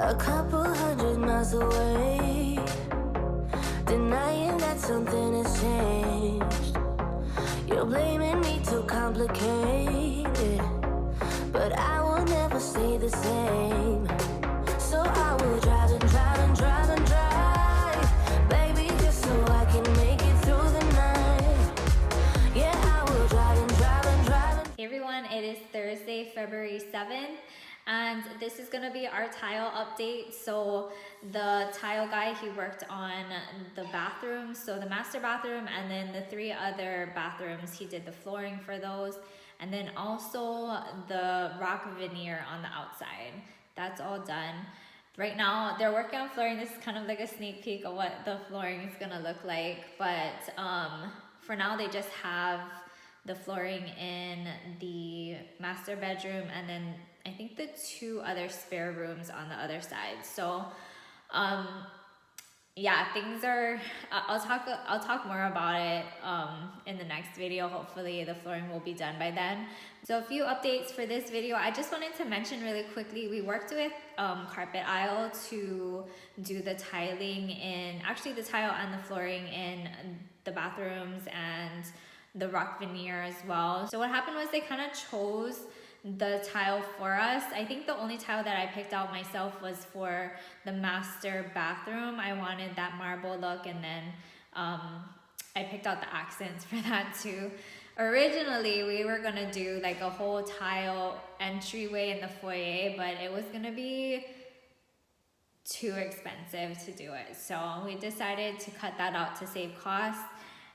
a couple 100 miles away, denying that something has changed. You're blaming me too complicated, but I will never stay the same. So I will drive and drive and drive and drive, baby, just so I can make it through the night. Yeah, I will drive and drive and drive and... Hey everyone, it is Thursday, February 7th, and this is gonna be our tile update. So the tile guy, he worked on the bathroom, so the master bathroom, and then the 3 other bathrooms, he did the flooring for those, and then also the rock veneer on the outside. That's all done. Right now, they're working on flooring. This is kind of like a sneak peek of what the flooring is gonna look like, but for now, they just have the flooring in the master bedroom, and then I think the 2 other spare rooms on the other side. So yeah, things are, I'll talk more about it in the next video. Hopefully the flooring will be done by then. So a few updates for this video. I just wanted to mention really quickly, we worked with Carpet Aisle to do the tiling in, actually the tile and the flooring in the bathrooms and the rock veneer as well. So what happened was they kind of chose the tile for us. I think the only tile that I picked out myself was for the master bathroom. I wanted that marble look, and then I picked out the accents for that too. Originally, we were gonna do like a whole tile entryway in the foyer, but it was gonna be too expensive to do it. So we decided to cut that out to save costs.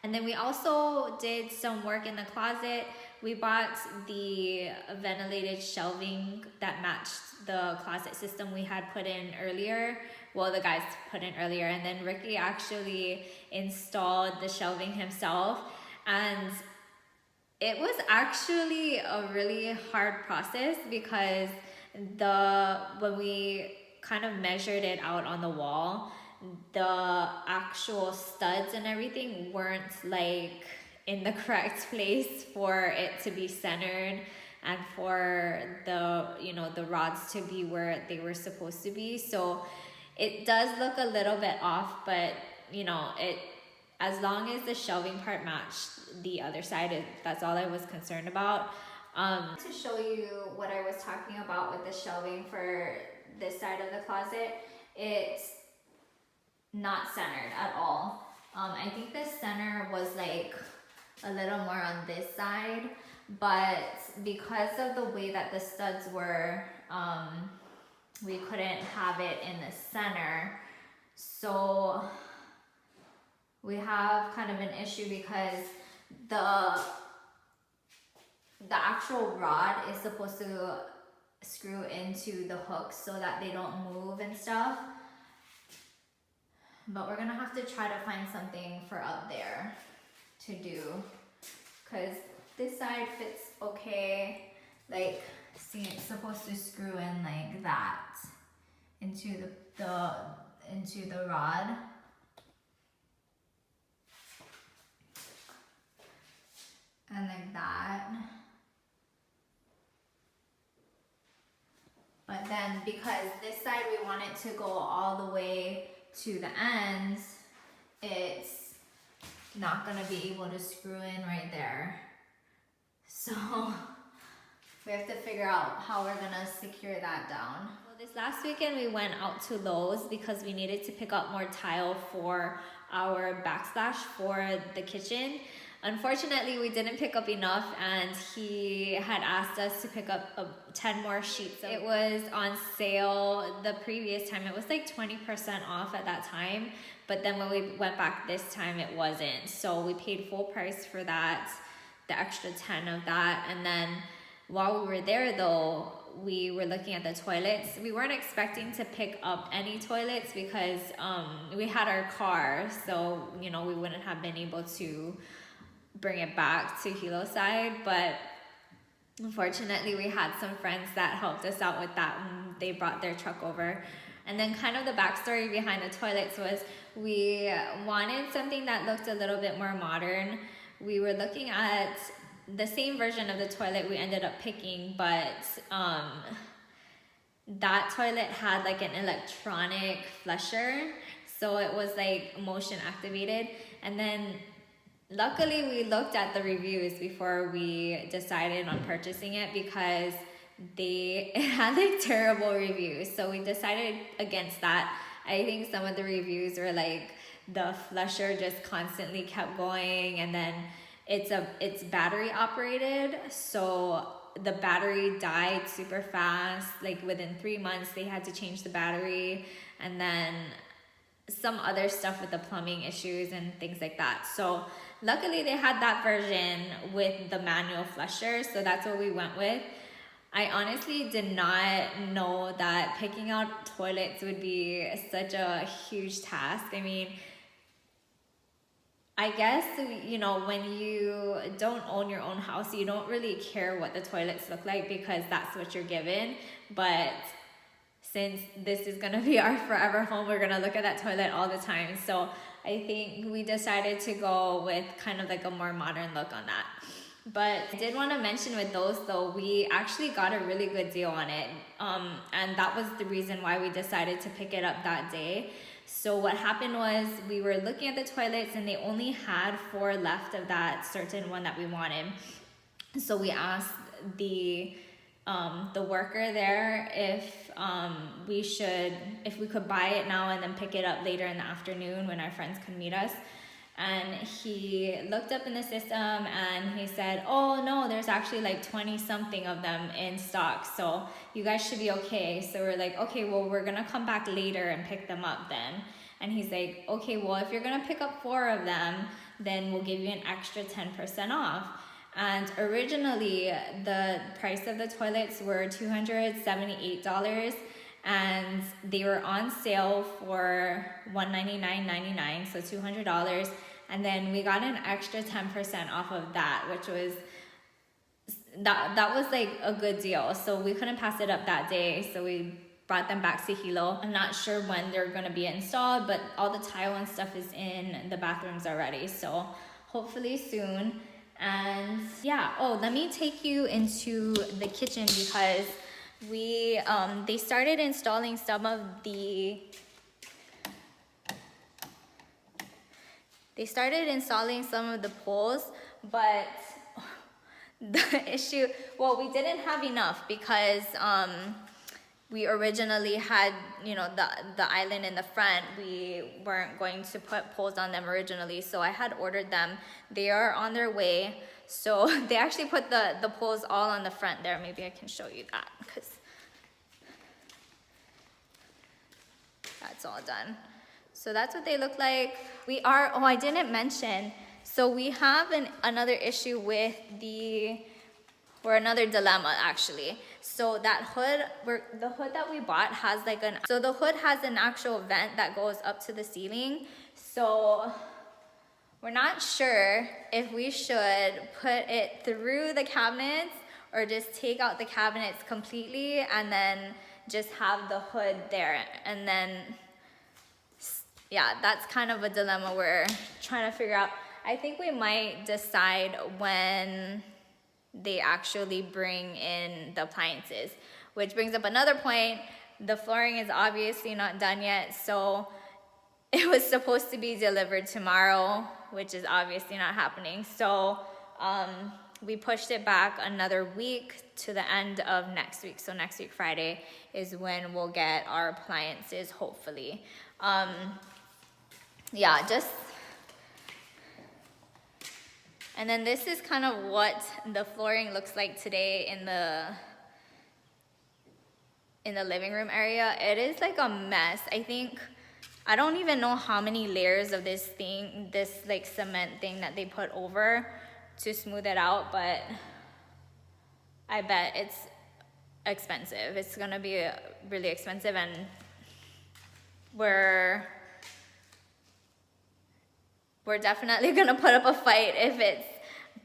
And then we also did some work in the closet. We bought the ventilated shelving that matched the closet system we had put in earlier. Well, the guys put in earlier, and then Ricky actually installed the shelving himself. And it was actually a really hard process because when we kind of measured it out on the wall, the actual studs and everything weren't like in the correct place for it to be centered and for the, you know, the rods to be where they were supposed to be. So it does look a little bit off, but you know, as long as the shelving part matched the other side, that's all I was concerned about. To show you what I was talking about with the shelving for this side of the closet, it's not centered at all. I think the center was like a little more on this side, but because of the way that the studs were, we couldn't have it in the center. So we have kind of an issue because the actual rod is supposed to screw into the hooks so that they don't move and stuff. But we're gonna have to try to find something for up there to do, because this side fits okay. Like, see, it's supposed to screw in like that into the rod. And like that. But then because this side we want it to go all the way to the ends, it's not gonna be able to screw in right there. So we have to figure out how we're gonna secure that down. Well, this last weekend we went out to Lowe's because we needed to pick up more tile for our backsplash for the kitchen. Unfortunately, we didn't pick up enough, and he had asked us to pick up 10 more sheets. It was on sale the previous time. It was like 20% off at that time, but then when we went back this time, it wasn't. So we paid full price for that, the extra 10 of that. And then while we were there though, we were looking at the toilets. We weren't expecting to pick up any toilets because we had our car, so you know, we wouldn't have been able to bring it back to Hilo side, but unfortunately we had some friends that helped us out with that, and they brought their truck over. And then kind of the backstory behind the toilets was we wanted something that looked a little bit more modern. We were looking at the same version of the toilet we ended up picking, but that toilet had like an electronic flusher, so it was like motion activated. And then luckily we looked at the reviews before we decided on purchasing it, because it had like terrible reviews, so we decided against that. I think some of the reviews were like the flusher just constantly kept going, and then it's battery operated, so the battery died super fast. Like within 3 months they had to change the battery, and then some other stuff with the plumbing issues and things like that. So luckily they had that version with the manual flusher, so that's what we went with. I honestly did not know that picking out toilets would be such a huge task. I mean, I guess, you know, when you don't own your own house, you don't really care what the toilets look like because that's what you're given. But since this is going to be our forever home, we're going to look at that toilet all the time. So I think we decided to go with kind of like a more modern look on that. But I did want to mention with those though, we actually got a really good deal on it. And that was the reason why we decided to pick it up that day. So what happened was we were looking at the toilets and they only had 4 left of that certain one that we wanted. So we asked the worker there if we could buy it now and then pick it up later in the afternoon when our friends could meet us. And he looked up in the system and he said, oh no, there's actually like 20 something of them in stock, so you guys should be okay. So we're like, okay, well, we're gonna come back later and pick them up then. And he's like, okay, well, if you're gonna pick up 4 of them, then we'll give you an extra 10% off. And originally the price of the toilets were $278, and they were on sale for $199.99, so $200. And then we got an extra 10% off of that, which was that was like a good deal. So we couldn't pass it up that day, so we brought them back to Hilo. I'm not sure when they're gonna be installed, but all the tile and stuff is in the bathrooms already, so hopefully soon. And yeah, oh, let me take you into the kitchen, because they started installing some of the poles, but the issue, well, we didn't have enough because we originally had, you know, the island in the front. We weren't going to put poles on them originally, so I had ordered them. They are on their way. So they actually put the poles all on the front there. Maybe I can show you that, because that's all done. So that's what they look like. Oh, I didn't mention, so we have another issue with another dilemma actually. So that hood, the hood that we bought has like the hood has an actual vent that goes up to the ceiling. So we're not sure if we should put it through the cabinets or just take out the cabinets completely and then just have the hood there. And then, yeah, that's kind of a dilemma we're trying to figure out. I think we might decide when they actually bring in the appliances, which brings up another point. The flooring is obviously not done yet, so it was supposed to be delivered tomorrow, which is obviously not happening. So we pushed it back another week to the end of next week. So next week, Friday, is when we'll get our appliances, hopefully. Yeah, and then this is kind of what the flooring looks like today in the living room area. It is like a mess. I don't even know how many layers of this like cement thing that they put over to smooth it out, but I bet it's expensive. It's gonna be really expensive, and we're definitely gonna put up a fight if it's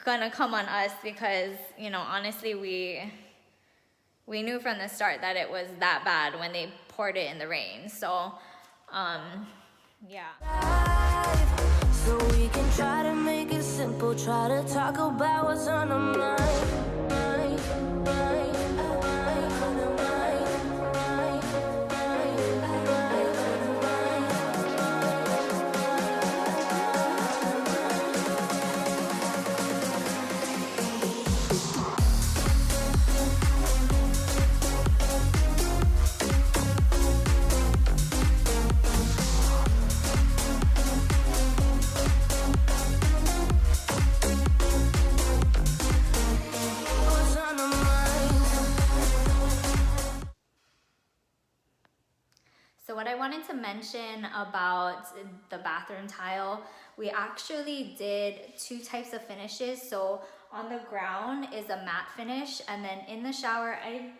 gonna come on us, because, you know, honestly, we knew from the start that it was that bad when they poured it in the rain. So yeah. So we can try to make it simple, try to talk about what's on our mind. So what I wanted to mention about the bathroom tile, we actually did 2 types of finishes. So on the ground is a matte finish, and then in the shower, I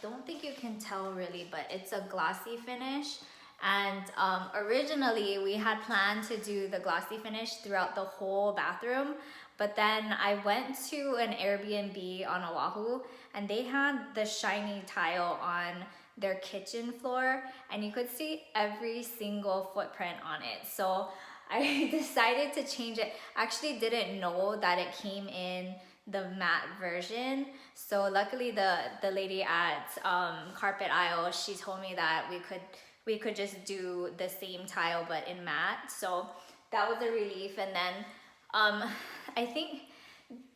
don't think you can tell really, but it's a glossy finish. And originally we had planned to do the glossy finish throughout the whole bathroom, but then I went to an Airbnb on Oahu and they had the shiny tile on their kitchen floor, and you could see every single footprint on it. So I decided to change it. I actually didn't know that it came in the matte version. So luckily the lady at Carpet Aisle, she told me that we could just do the same tile but in matte. So that was a relief. And then I think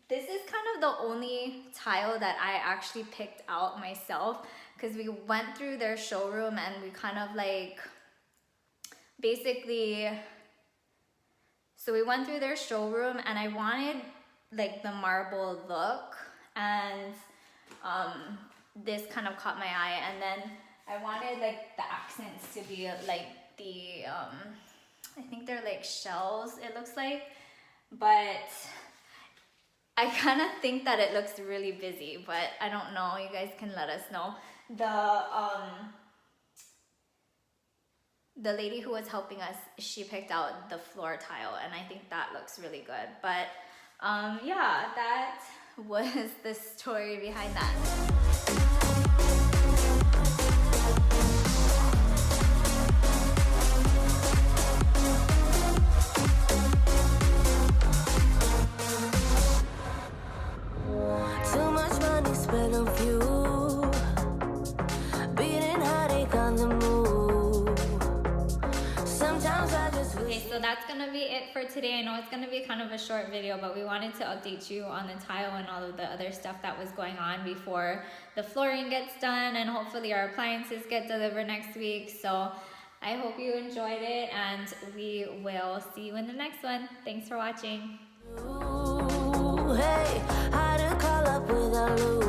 this is kind of the only tile that I actually picked out myself, because we went through their showroom and we kind of like basically, so we went through their showroom and I wanted like the marble look, and this kind of caught my eye. And then I wanted like the accents to be like the I think they're like shells, it looks like, but I kind of think that it looks really busy, but I don't know. You guys can let us know. The lady who was helping us, she picked out the floor tile, and I think that looks really good. But yeah, that was the story behind that. Too much money spent on fuel, beating heartache on the move. Sometimes I just Okay, so that's gonna be it for today. I know it's gonna be kind of a short video, but we wanted to update you on the tile and all of the other stuff that was going on before the flooring gets done, and hopefully our appliances get delivered next week. So I hope you enjoyed it, and we will see you in the next one. Thanks for watching. hey, how to call up with a lose.